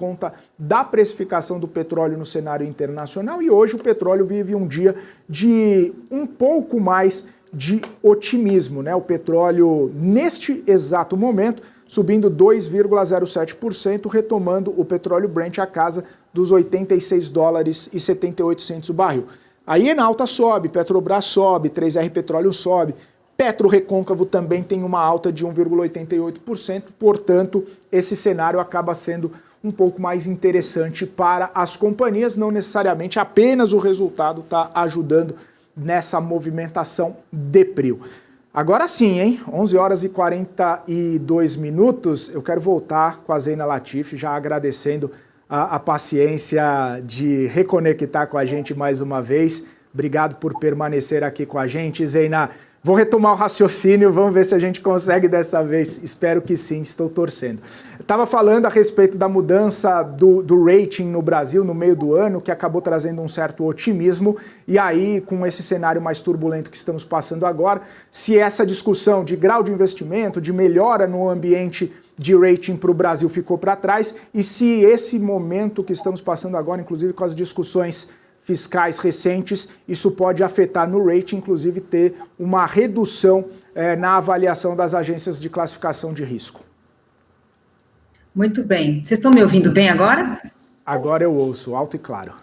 conta da precificação do petróleo no cenário internacional, e hoje o petróleo vive um dia de um pouco mais de otimismo, né? O petróleo, neste exato momento, subindo 2,07%, retomando o petróleo Brent à casa dos $86,78 o barril. Aí Enalta sobe, Petrobras sobe, 3R Petróleo sobe, Petro Recôncavo também tem uma alta de 1,88%, portanto, esse cenário acaba sendo um pouco mais interessante para as companhias, não necessariamente apenas o resultado está ajudando nessa movimentação de prio. Agora sim, hein? 11 horas e 42 minutos, eu quero voltar com a Zeina Latif, já agradecendo a paciência de reconectar com a gente mais uma vez. Obrigado por permanecer aqui com a gente, Zeina. Vou retomar o raciocínio, vamos ver se a gente consegue dessa vez. Espero que sim, estou torcendo. Estava falando a respeito da mudança do rating no Brasil no meio do ano, que acabou trazendo um certo otimismo. E aí, com esse cenário mais turbulento que estamos passando agora, se essa discussão de grau de investimento, de melhora no ambiente de rating para o Brasil ficou para trás, e se esse momento que estamos passando agora, inclusive com as discussões fiscais recentes, isso pode afetar no rating, inclusive ter uma redução na avaliação das agências de classificação de risco. Muito bem. Vocês estão me ouvindo bem agora? Agora eu ouço, alto e claro.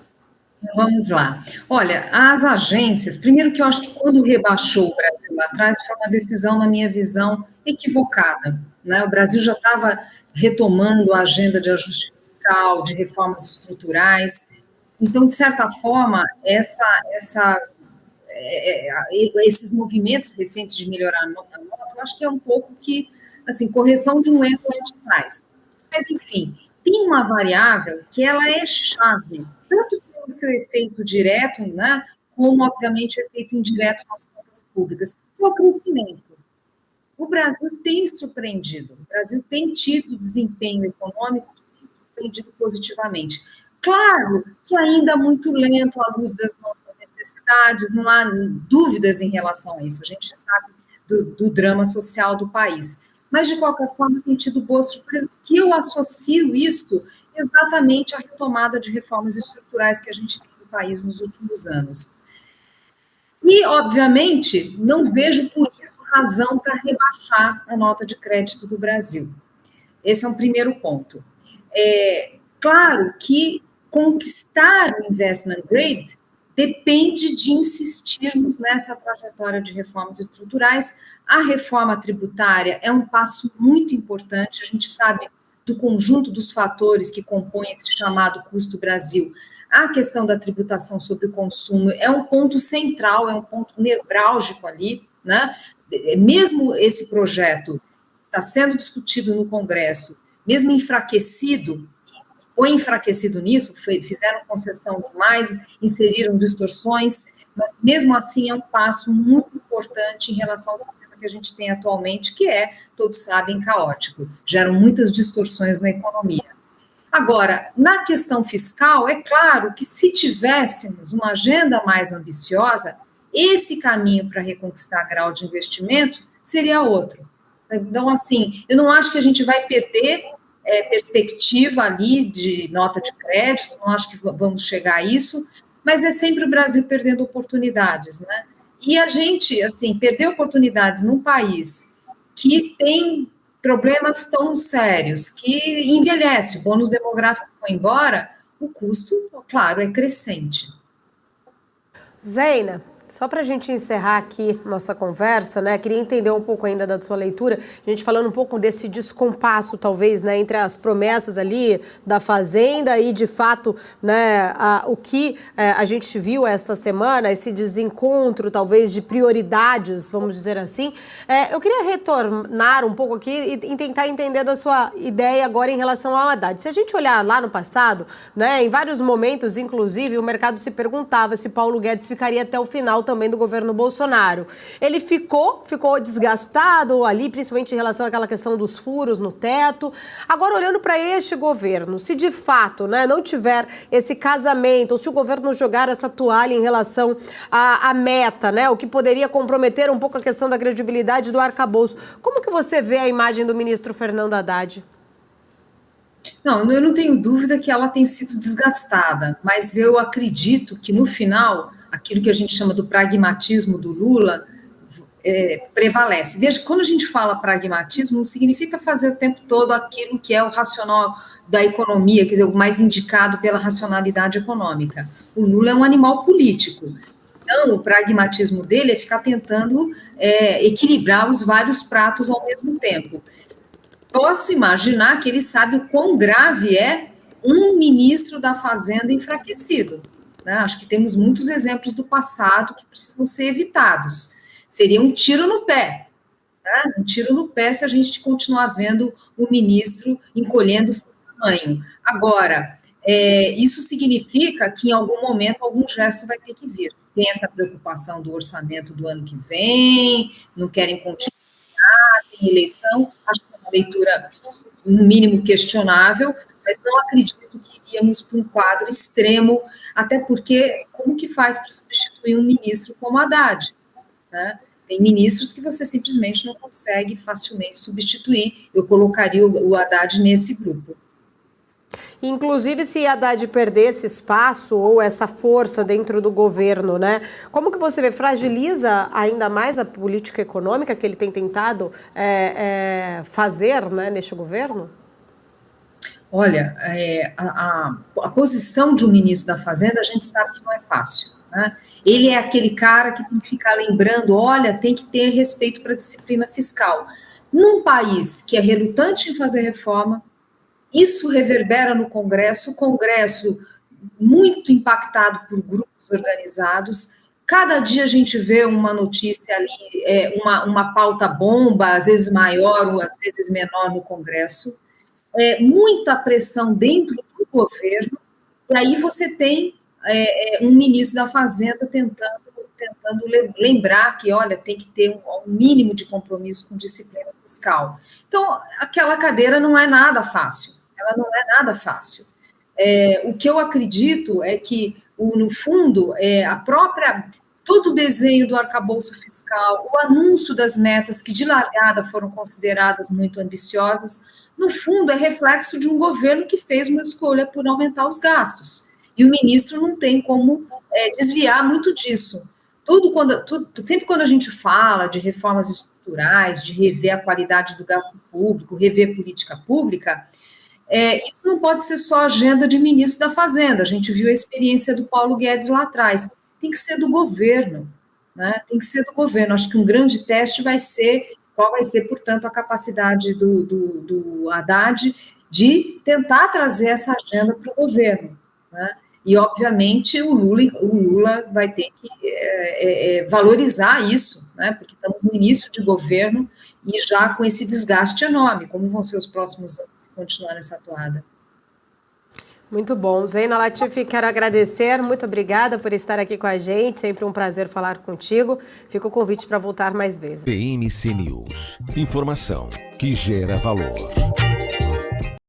Vamos lá. Olha, as agências, primeiro que eu acho que quando rebaixou o Brasil lá atrás, foi uma decisão, na minha visão, equivocada, né? O Brasil já estava retomando a agenda de ajuste fiscal, de reformas estruturais. Então, de certa forma, esses movimentos recentes de melhorar a nota, eu acho que é um pouco que, assim, correção de um erro lá de trás. Mas, enfim, tem uma variável que ela é chave, tanto pelo seu efeito direto, né, como, obviamente, o efeito indireto nas contas públicas, que é o crescimento. O Brasil tem surpreendido, o Brasil tem tido desempenho econômico que tem surpreendido positivamente. Claro que ainda muito lento à luz das nossas necessidades, não há dúvidas em relação a isso, a gente sabe do drama social do país, mas de qualquer forma tem tido boas surpresas, que eu associo isso exatamente à retomada de reformas estruturais que a gente tem no país nos últimos anos. E, obviamente, não vejo por isso razão para rebaixar a nota de crédito do Brasil. Esse é um primeiro ponto. Claro que conquistar o investment grade depende de insistirmos nessa trajetória de reformas estruturais. A reforma tributária é um passo muito importante, a gente sabe do conjunto dos fatores que compõem esse chamado custo Brasil. A questão da tributação sobre o consumo é um ponto central, é um ponto nevrálgico ali, né? Mesmo esse projeto está sendo discutido no Congresso, mesmo enfraquecido, nisso, fizeram concessão demais, inseriram distorções, mas mesmo assim é um passo muito importante em relação ao sistema que a gente tem atualmente, que é, todos sabem, caótico. Geram muitas distorções na economia. Agora, na questão fiscal, é claro que se tivéssemos uma agenda mais ambiciosa, esse caminho para reconquistar grau de investimento seria outro. Então, assim, eu não acho que a gente vai perder perspectiva ali de nota de crédito, não acho que vamos chegar a isso, mas é sempre o Brasil perdendo oportunidades, né? E a gente, assim, perder oportunidades num país que tem problemas tão sérios, que envelhece, o bônus demográfico foi embora, o custo, claro, é crescente. Zeina, só para a gente encerrar aqui nossa conversa, né? Queria entender um pouco ainda da sua leitura, a gente falando um pouco desse descompasso, talvez, né, entre as promessas ali da Fazenda e, de fato, né, o que a gente viu esta semana, esse desencontro, talvez, de prioridades, vamos dizer assim. Eu queria retornar um pouco aqui e tentar entender da sua ideia agora em relação ao Haddad. Se a gente olhar lá no passado, né, em vários momentos, inclusive, o mercado se perguntava se Paulo Guedes ficaria até o final também do governo Bolsonaro. Ele ficou desgastado ali, principalmente em relação àquela questão dos furos no teto. Agora, olhando para este governo, se de fato, né, não tiver esse casamento, ou se o governo jogar essa toalha em relação à meta, né, o que poderia comprometer um pouco a questão da credibilidade do arcabouço, como que você vê a imagem do ministro Fernando Haddad? Não, eu não tenho dúvida que ela tem sido desgastada, mas eu acredito que, no final, aquilo que a gente chama do pragmatismo do Lula prevalece. Veja, quando a gente fala pragmatismo, não significa fazer o tempo todo aquilo que é o racional da economia, quer dizer, o mais indicado pela racionalidade econômica. O Lula é um animal político. Então, o pragmatismo dele é ficar tentando equilibrar os vários pratos ao mesmo tempo. Posso imaginar que ele sabe o quão grave é um ministro da Fazenda enfraquecido, né? Acho que temos muitos exemplos do passado que precisam ser evitados. Seria um tiro no pé, né? Um tiro no pé se a gente continuar vendo o ministro encolhendo seu tamanho. Agora, isso significa que em algum momento algum gesto vai ter que vir. Tem essa preocupação do orçamento do ano que vem, não querem continuar, tem eleição, acho que é uma leitura, no mínimo, questionável, mas não acredito que iríamos para um quadro extremo, até porque como que faz para substituir um ministro como Haddad, né? Tem ministros que você simplesmente não consegue facilmente substituir. Eu colocaria o Haddad nesse grupo. Inclusive, se Haddad perder esse espaço ou essa força dentro do governo, né? Como que você vê? Fragiliza ainda mais a política econômica que ele tem tentado fazer, né, neste governo? Olha, a posição de um ministro da Fazenda, a gente sabe que não é fácil, né? Ele é aquele cara que tem que ficar lembrando, olha, tem que ter respeito para a disciplina fiscal. Num país que é relutante em fazer reforma, isso reverbera no Congresso, o Congresso muito impactado por grupos organizados. Cada dia a gente vê uma notícia ali, uma pauta bomba, às vezes maior ou às vezes menor no Congresso. Muita pressão dentro do governo, e aí você tem um ministro da Fazenda tentando lembrar que, olha, tem que ter um mínimo de compromisso com disciplina fiscal. Então, aquela cadeira não é nada fácil. Ela não é nada fácil. O que eu acredito é que, no fundo, todo o desenho do arcabouço fiscal, o anúncio das metas que de largada foram consideradas muito ambiciosas, no fundo é reflexo de um governo que fez uma escolha por aumentar os gastos. E o ministro não tem como desviar muito disso. Sempre quando a gente fala de reformas estruturais, de rever a qualidade do gasto público, rever política pública, isso não pode ser só agenda de ministro da Fazenda. A gente viu a experiência do Paulo Guedes lá atrás. Tem que ser do governo, né? Tem que ser do governo. Acho que um grande teste vai ser qual vai ser, portanto, a capacidade do Haddad de tentar trazer essa agenda para o governo, né? E, obviamente, o Lula vai ter que valorizar isso, né? Porque estamos no início de governo e já com esse desgaste enorme. Como vão ser os próximos anos se continuar nessa toada? Muito bom. Zeina Latifi, quero agradecer. Muito obrigada por estar aqui com a gente. Sempre um prazer falar contigo. Fica o convite para voltar mais vezes. PMC News. Informação que gera valor.